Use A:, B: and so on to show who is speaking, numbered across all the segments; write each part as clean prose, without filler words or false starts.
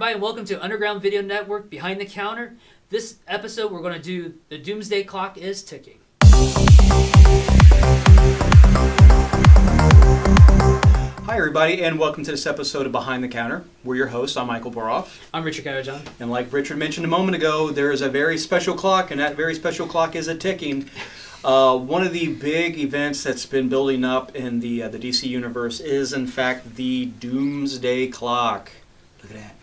A: everybody, and welcome to Underground Video Network Behind the Counter. This episode, we're going to do The Doomsday Clock is Ticking.
B: Hi, everybody, and welcome to this episode of Behind the Counter. We're your hosts. I'm Michael Boroff.
A: I'm Richard Carojon.
B: And like Richard mentioned a moment ago, there is a very special clock, and that very special clock is a ticking. One of the big events that's been building up in the DC universe is, in fact, the Doomsday Clock. Look at that.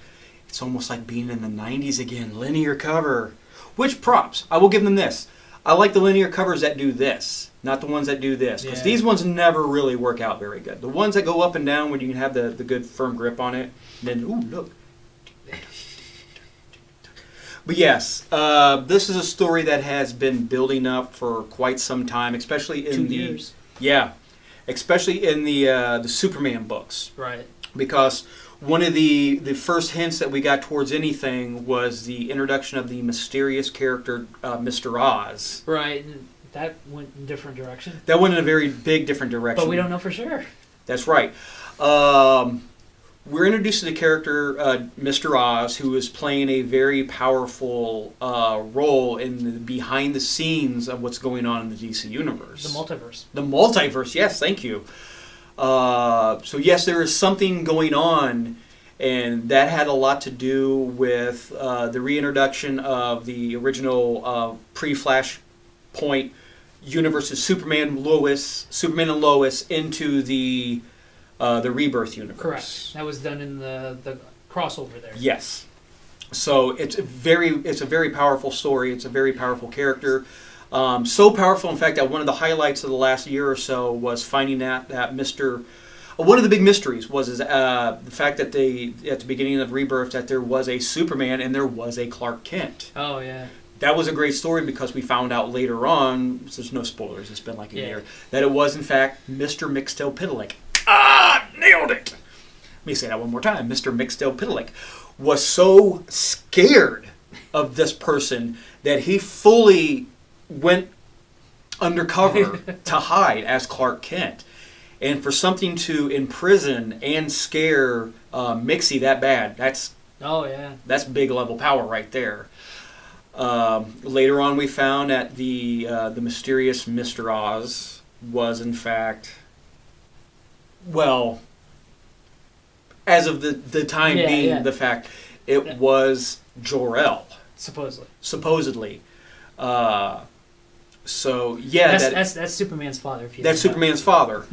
B: It's almost like being in the 90s again. Linear cover. Which props? I will give them this. I like the linear covers that do this, not the ones that do this. Because these ones never really work out very good. The ones that go up and down when you can have the good firm grip on it. And then, ooh, look. But yes, this is a story that has been building up for quite some time, especially in
A: 2 years.
B: Yeah, especially in the Superman books.
A: Right.
B: Because one of the first hints that we got towards anything was the introduction of the mysterious character, Mr. Oz.
A: Right. And that went in a different direction.
B: That went in a very big different direction.
A: But we don't know for sure.
B: That's right. We're introduced to the character, Mr. Oz, who is playing a very powerful role in the behind the scenes of what's going on in the DC universe.
A: The multiverse. The
B: multiverse, yes, thank you. So yes, there is something going on, and that had a lot to do with the reintroduction of the original pre-Flashpoint universe of Superman and Lois into the Rebirth universe.
A: Correct. That was done in the crossover there.
B: Yes. So it's a very powerful story. It's a very powerful character. So powerful, in fact, that one of the highlights of the last year or so was finding out that one of the big mysteries was the fact that at the beginning of Rebirth, that there was a Superman and there was a Clark Kent.
A: Oh, yeah.
B: That was a great story because we found out later on, so there's no spoilers, it's been like a year, that it was, in fact, Mr. Mixtel-Pitalik. Nailed it! Let me say that one more time. Mr. Mixtel-Pitalik was so scared of this person that he fully went undercover to hide as Clark Kent. And for something to imprison and scare Mixie that bad, that's big level power right there. Later on, we found that the mysterious Mr. Oz was, in fact, well, as of the time being, the fact it was Jor-El. Supposedly. So yeah,
A: that's Superman's father.
B: That's Superman's father,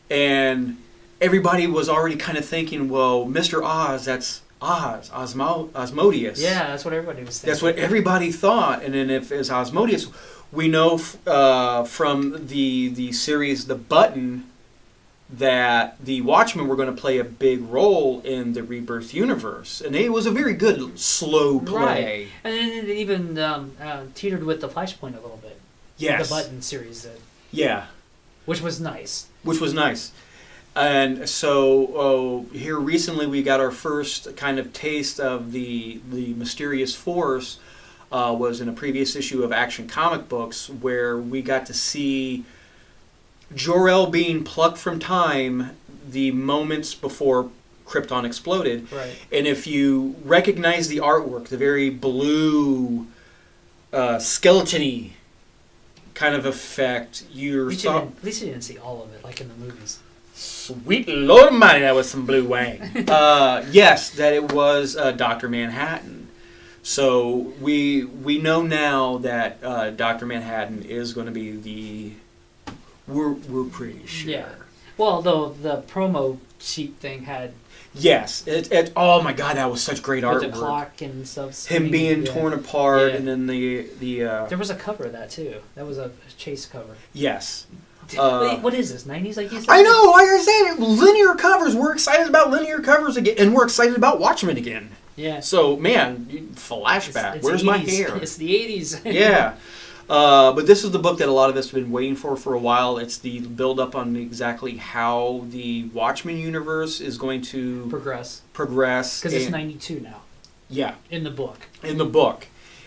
B: and everybody was already kind of thinking, well, Mr. Oz, that's Osmodeus.
A: Yeah, that's what everybody was thinking.
B: That's what everybody thought, and then if it's Osmodeus, we know from the series The Button that the Watchmen were going to play a big role in the Rebirth universe, and it was a very good slow play.
A: Right. And then it even teetered with the Flashpoint a little bit.
B: Yes.
A: The Button series.
B: Yeah.
A: Which was nice. And
B: so here recently we got our first kind of taste of the mysterious force was in a previous issue of Action Comic Books, where we got to see Jor-El being plucked from time the moments before Krypton exploded.
A: Right.
B: And if you recognize the artwork, the very blue, skeleton-y kind of effect,
A: at least you didn't see all of it, like in the movies.
B: Sweet Lord Almighty, that was some blue wang. Yes, that it was Dr. Manhattan. So we know now that Dr. Manhattan is going to be the... We're pretty sure.
A: Yeah. Well, though the promo sheet thing had...
B: Yes. Oh my God, that was such great artwork.
A: With the clock and stuff.
B: Him being torn apart, and then the
A: There was a cover of that too. That was a chase cover.
B: Yes.
A: Wait, what is this? 90s, like you said?
B: I know. Like I said, linear covers. We're excited about linear covers again, and we're excited about Watchmen again.
A: Yeah.
B: So man, flashback.
A: It's
B: Where's
A: 80s.
B: my hair?
A: It's the 80s.
B: Yeah. But this is the book that a lot of us have been waiting for a while. It's the build-up on exactly how the Watchmen universe is going to
A: progress.
B: Because
A: it's 92 now.
B: Yeah.
A: In the book.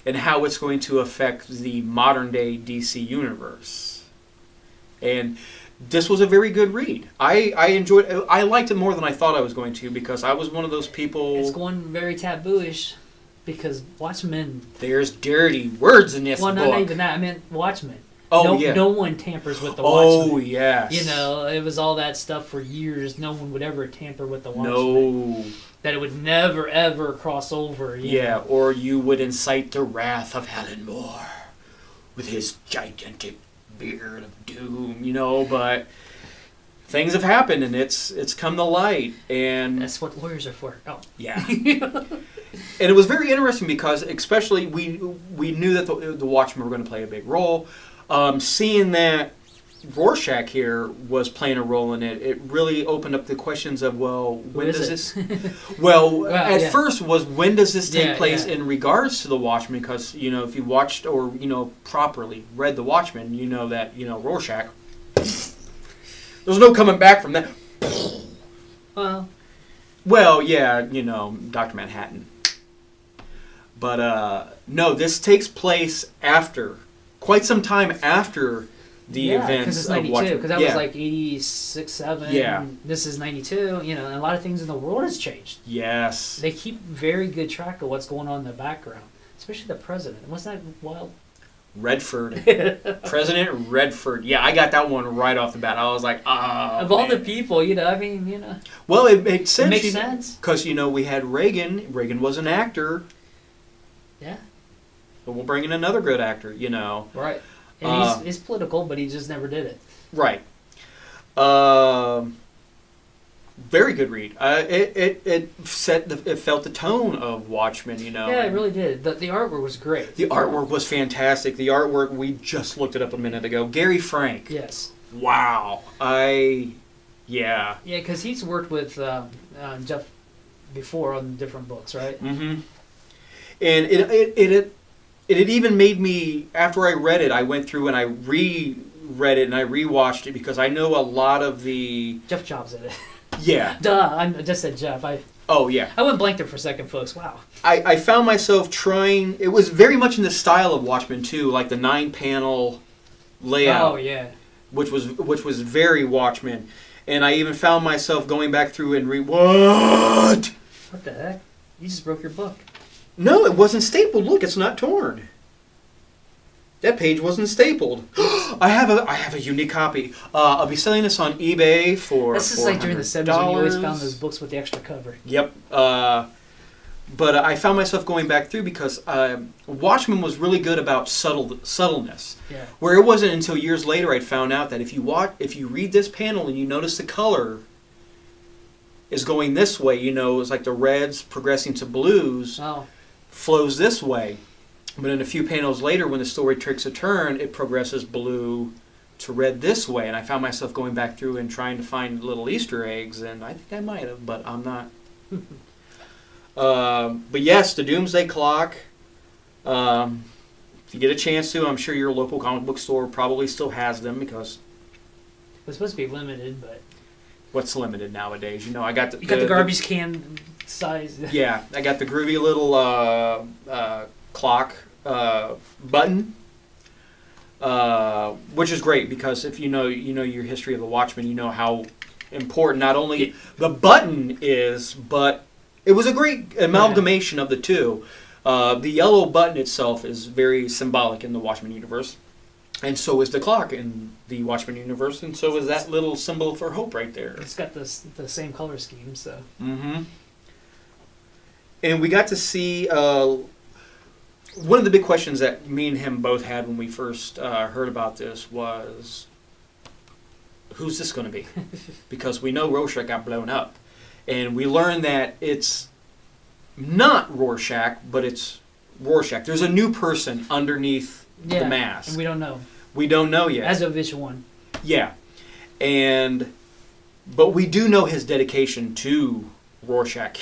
B: And how it's going to affect the modern-day DC universe. And this was a very good read. I enjoyed it. I liked it more than I thought I was going to, because I was one of those people...
A: It's going very taboo-ish, because Watchmen...
B: There's dirty words in this book.
A: Well, not even that. I meant Watchmen.
B: Oh, yeah.
A: No one tampers with the Watchmen.
B: Oh, yes.
A: You know, it was all that stuff for years. No one would ever tamper with the Watchmen.
B: No.
A: That it would never, ever cross over. You know?
B: Or you would incite the wrath of Alan Moore with his gigantic beard of doom, you know, but things have happened and it's come to light, and
A: that's what lawyers are for. Oh.
B: Yeah. And it was very interesting because especially we knew that the Watchmen were going to play a big role. Seeing that Rorschach here was playing a role in it, it really opened up the questions of, well, when does this... Well, at first was, when does this take place in regards to the Watchmen? Because, you know, if you watched or, you know, properly read the Watchmen, you know that, you know, Rorschach, there's no coming back from that. Well, yeah, you know, Dr. Manhattan. But, no, this takes place after, quite some time after the events of Watchmen.
A: Because it's 92, because that was like 86, 7.
B: Yeah.
A: This is 92, you know, and a lot of things in the world has changed.
B: Yes.
A: They keep very good track of what's going on in the background, especially the president. Wasn't that wild?
B: Redford. President Redford. Yeah, I got that one right off the bat. I was like,
A: of all the people, you know, I mean, you know.
B: Well, it makes sense.
A: It makes sense.
B: Because, you know, we had Reagan. Reagan was an actor.
A: Yeah.
B: But we'll bring in another good actor, you know.
A: Right. And he's political, but he just never did it.
B: Right. Very good read. It felt the tone of Watchmen, you know.
A: Yeah, it really did. The artwork was great.
B: The artwork was fantastic. The artwork, we just looked it up a minute ago. Gary Frank.
A: Yes.
B: Wow. Yeah.
A: Yeah, because he's worked with Jeff before on different books, right?
B: Mm-hmm. And it even made me, after I read it, I went through and I reread it and I rewatched it because I know a lot of the...
A: Jeff Jobs in it.
B: Yeah.
A: Duh, I just said Jeff.
B: Oh, yeah.
A: I went blank there for a second, folks. Wow.
B: I found myself trying... It was very much in the style of Watchmen, too, like the 9-panel layout.
A: Oh, yeah.
B: Which was very Watchmen. And I even found myself going back through and What?
A: What the heck? You just broke your book.
B: No, it wasn't stapled. Look, it's not torn. That page wasn't stapled. I have a unique copy. I'll be selling this on eBay for
A: This is like during the 70s when you always found those books with the extra cover.
B: Yep. But I found myself going back through because Watchmen was really good about subtleness.
A: Yeah.
B: Where it wasn't until years later I'd found out that if you read this panel and you notice the color is going this way, you know, it's like the reds progressing to blues.
A: Oh.
B: Flows this way, but in a few panels later when the story takes a turn, it progresses blue to red this way, and I found myself going back through and trying to find little Easter eggs, and I think I might have, but I'm not. But yes, the Doomsday Clock, if you get a chance to, I'm sure your local comic book store probably still has them because...
A: It's supposed to be limited, but...
B: What's limited nowadays? You know, I got the...
A: You got the garbage can size.
B: Yeah, I got the groovy little clock button, which is great because if you know your history of the Watchmen, you know how important not only the button is, but it was a great amalgamation of the two. The yellow button itself is very symbolic in the Watchmen universe, and so is the clock in the Watchmen universe, and so is that little symbol for hope right there.
A: It's got the same color scheme, so.
B: Mm-hmm. And we got to see one of the big questions that me and him both had when we first heard about this was, who's this going to be? Because we know Rorschach got blown up. And we learned that it's not Rorschach, but it's Rorschach. There's a new person underneath the mask.
A: And we don't know.
B: We don't know yet.
A: As of issue 1.
B: Yeah. But we do know his dedication to Rorschach.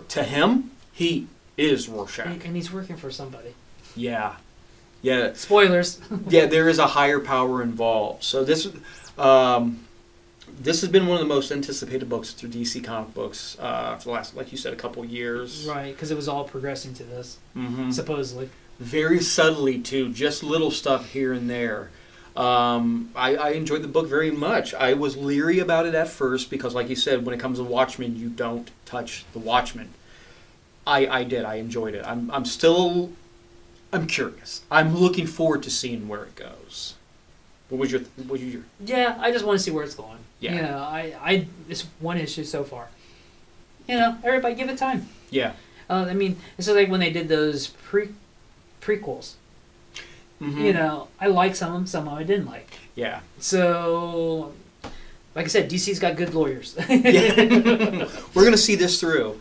B: To him, he is Rorschach.
A: And he's working for somebody.
B: Yeah. Yeah.
A: Spoilers.
B: Yeah, there is a higher power involved. So this has been one of the most anticipated books through DC comic books for the last, like you said, a couple years.
A: Right, because it was all progressing to this,
B: mm-hmm.
A: supposedly.
B: Very subtly, too. Just little stuff here and there. I enjoyed the book very much. I was leery about it at first because, like you said, when it comes to Watchmen, you don't touch the Watchmen. I did. I enjoyed it. I'm curious. I'm looking forward to seeing where it goes. What was your?
A: Yeah, I just want to see where it's going.
B: Yeah.
A: You know, I it's one issue so far. You know, everybody give it time.
B: Yeah.
A: I mean, it's like when they did those prequels.
B: Mm-hmm.
A: You know, I like some of them I didn't like.
B: Yeah.
A: So, like I said, DC's got good lawyers.
B: Yeah. We're going to see this through.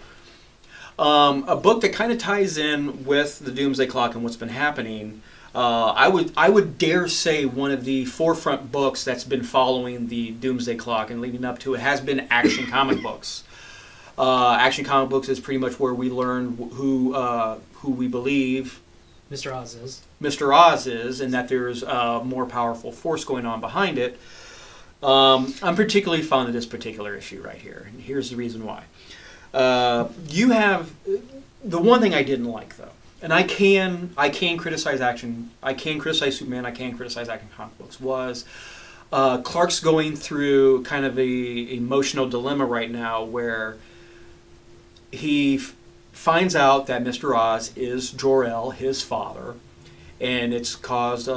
B: A book that kind of ties in with the Doomsday Clock and what's been happening. I would dare say one of the forefront books that's been following the Doomsday Clock and leading up to it has been Action comic books. Action comic books is pretty much where we learn who we believe
A: Mr.
B: Oz is, and that there's a more powerful force going on behind it. I'm particularly fond of this particular issue right here, and here's the reason why. You have the one thing I didn't like though, and I can criticize Action, I can criticize Superman, I can criticize Action comic books, was Clark's going through kind of a emotional dilemma right now where he finds out that Mr. Oz is Jor-El, his father, and it's caused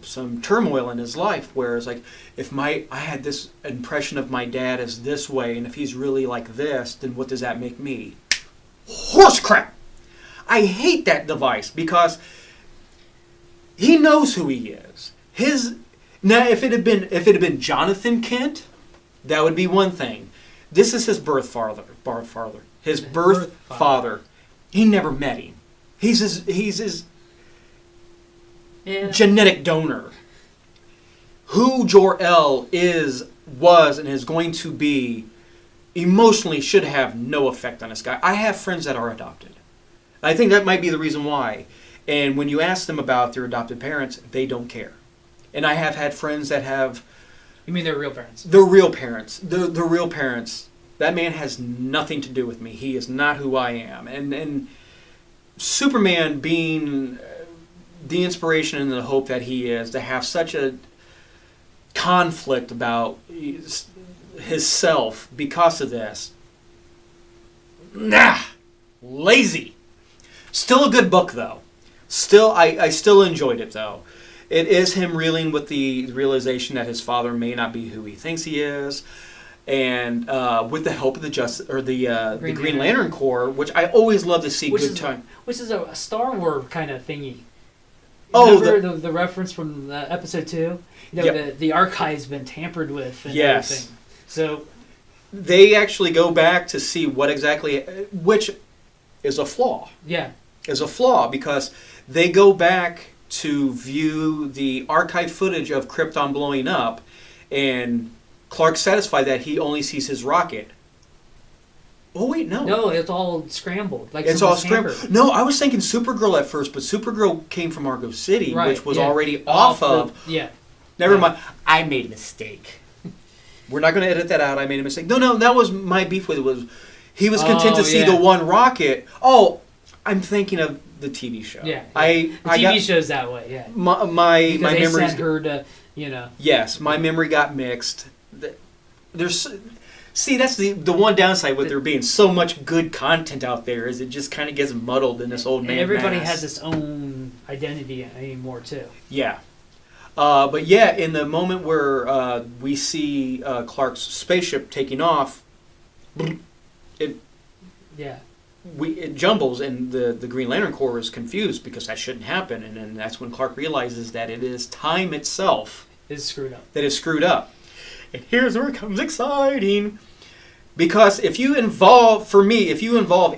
B: some turmoil in his life. Where it's like, I had this impression of my dad as this way, and if he's really like this, then what does that make me? Horse crap! I hate that device because he knows who he is. Now, if it had been Jonathan Kent, that would be one thing. This is his birth father. His birth father. He never met him. He's his genetic donor. Who Jor-El was, and is going to be, emotionally should have no effect on this guy. I have friends that are adopted. I think that might be the reason why. And when you ask them about their adopted parents, they don't care. And I have had friends that have...
A: You mean their real parents?
B: Their real parents. The real parents. That man has nothing to do with me. He is not who I am. And Superman being the inspiration and the hope that he is, to have such a conflict about his self because of this. Lazy. Still a good book, though. I still enjoyed it, though. It is him reeling with the realization that his father may not be who he thinks he is. And with the help of the Green Lantern Corps, which I always love to see which
A: is a Star Wars kind of thingy.
B: Oh,
A: remember the reference from episode 2? You know,
B: yep.
A: the archive's been tampered with and
B: yes.
A: everything. So
B: they actually go back to see what exactly, which is a flaw.
A: Yeah.
B: Is a flaw because they go back to view the archive footage of Krypton blowing up, and Clark's satisfied that he only sees his rocket. Oh wait, no.
A: No, it's all scrambled. Like
B: it's all scrambled. No, I was thinking Supergirl at first, but Supergirl came from Argo City,
A: right,
B: which was already off of.
A: Yeah.
B: Never mind. I made a mistake. We're not going to edit that out. I made a mistake. No, that was my beef with it. Was he was content to see the one rocket? Oh, I'm thinking of the TV show.
A: Yeah.
B: The
A: TV show's that way. Yeah.
B: My memory
A: sent her to, you know.
B: Yes, my memory got mixed. That's the one downside with there being so much good content out there, is it just kind of gets muddled in this old man.
A: And everybody
B: mass.
A: has its own identity anymore too.
B: Yeah. But yeah, in the moment where we see Clark's spaceship taking off, it jumbles, and the Green Lantern Corps is confused because that shouldn't happen, and then that's when Clark realizes that it is time itself
A: is screwed up.
B: That is screwed up. And here's where it comes exciting. Because if you involve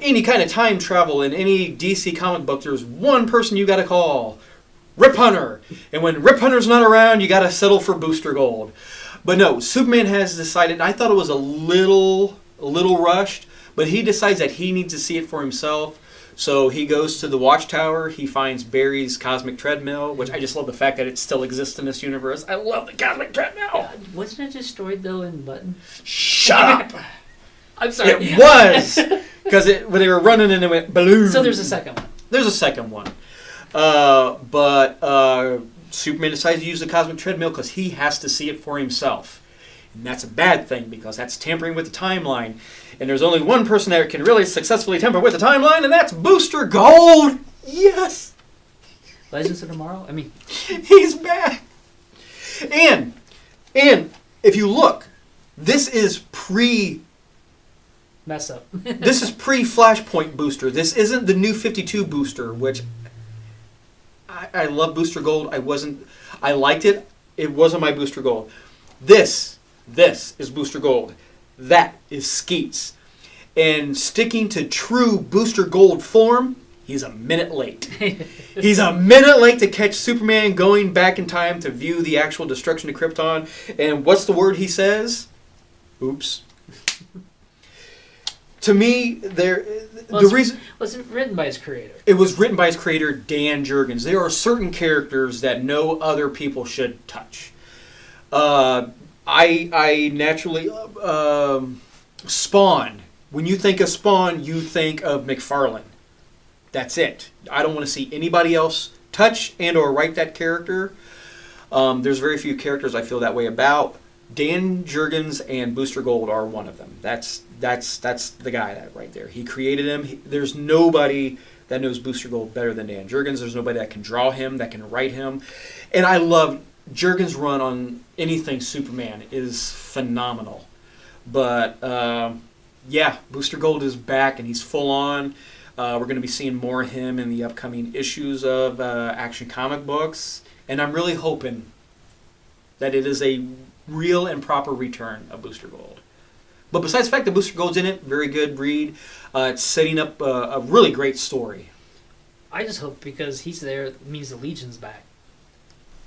B: any kind of time travel in any DC comic book, there's one person you got to call. Rip Hunter. And when Rip Hunter's not around, you got to settle for Booster Gold. But no, Superman has decided, I thought it was a little rushed, but he decides that he needs to see it for himself. So he goes to the Watchtower. He finds Barry's cosmic treadmill, which I just love the fact that it still exists in this universe. I love the cosmic treadmill.
A: Wasn't it destroyed though in Button?
B: Shut up.
A: I'm sorry.
B: It was because when they were running and it went balloon.
A: So there's a second one.
B: There's a second one, but Superman decides to use the cosmic treadmill because he has to see it for himself. And that's a bad thing because that's tampering with the timeline. And there's only one person that can really successfully tamper with the timeline, and that's Booster Gold! Yes!
A: Legends of Tomorrow? I mean...
B: He's back! And if you look, this is
A: mess up.
B: This is pre-Flashpoint Booster. This isn't the new 52 Booster, which I love Booster Gold. I liked it. It wasn't my Booster Gold. This is Booster Gold. That is Skeets. And sticking to true Booster Gold form, he's a minute late. He's a minute late to catch Superman going back in time to view the actual destruction of Krypton. And what's the word he says? Oops. To me, it
A: was written by his creator.
B: It was written by his creator, Dan Jurgens. There are certain characters that no other people should touch. I naturally Spawn. When you think of Spawn, you think of McFarlane. That's it. I don't want to see anybody else touch and or write that character. There's very few characters I feel that way about. Dan Jurgens and Booster Gold are one of them. That's the guy that right there. He created him. There's nobody that knows Booster Gold better than Dan Jurgens. There's nobody that can draw him, that can write him. And I love Jurgens' run on anything Superman is phenomenal. But yeah, Booster Gold is back and he's full on. We're going to be seeing more of him in the upcoming issues of Action Comic Books. And I'm really hoping that it is a real and proper return of Booster Gold. But besides the fact that Booster Gold's in it, very good read. It's setting up a really great story.
A: I just hope because he's there, it means the Legion's back.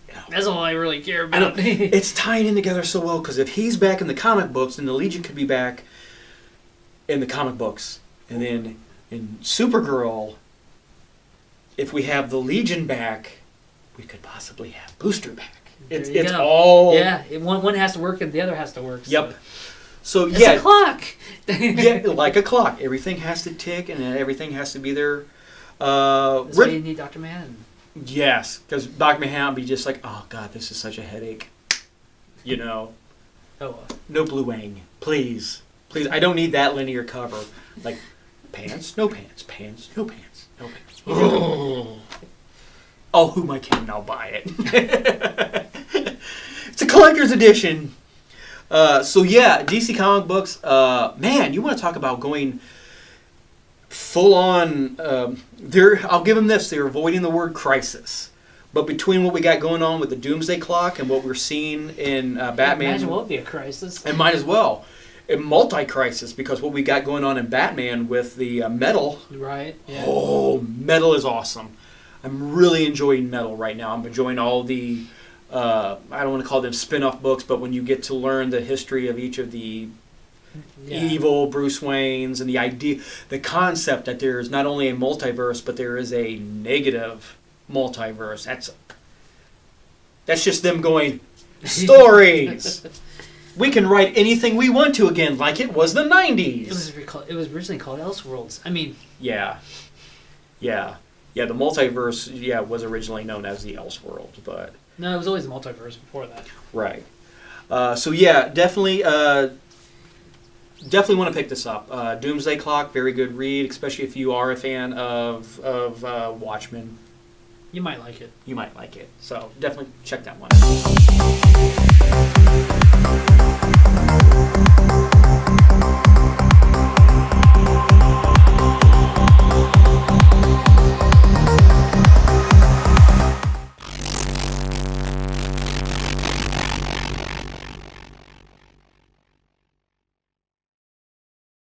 B: Yeah.
A: That's all I really care about.
B: It's tying in together so well because if he's back in the comic books, then the Legion could be back in the comic books. And then in Supergirl, if we have the Legion back, we could possibly have Booster back. It's all...
A: Yeah, one has to work and the other has to work.
B: Yep. So
A: it's
B: yeah,
A: a clock.
B: Yeah, like a clock. Everything has to tick and everything has to be there.
A: That's why you need Dr. Manhattan.
B: Yes, because Dr. Manhattan would be just like, oh God, this is such a headache. You know.
A: Oh.
B: No Blue Wing, please. Please, I don't need that linear cover. Like, pants, no pants, pants, no pants, no pants. Oh, who I can now buy it. It's a collector's edition. So yeah, DC Comic Books. Man, you want to talk about going full on? I'll give them this: they're avoiding the word crisis. But between what we got going on with the Doomsday Clock and what we're seeing in Batman,
A: imagine what would be a crisis.
B: It might as well. A multi-crisis because what we got going on in Batman with the Metal.
A: Right. Yeah.
B: Oh, Metal is awesome. I'm really enjoying Metal right now. I'm enjoying all the, I don't want to call them spin-off books, but when you get to learn the history of each of the evil Bruce Waynes and the idea, the concept that there's not only a multiverse, but there is a negative multiverse. That's just them going, stories! We can write anything we want to again, like it was the 90s.
A: It was originally called Elseworlds. I mean...
B: Yeah, the multiverse, was originally known as the Elseworld, but...
A: No, it was always the multiverse before that.
B: Right. So yeah, definitely want to pick this up. Doomsday Clock, very good read, especially if you are a fan of Watchmen.
A: You might like it.
B: You might like it. So definitely check that one out.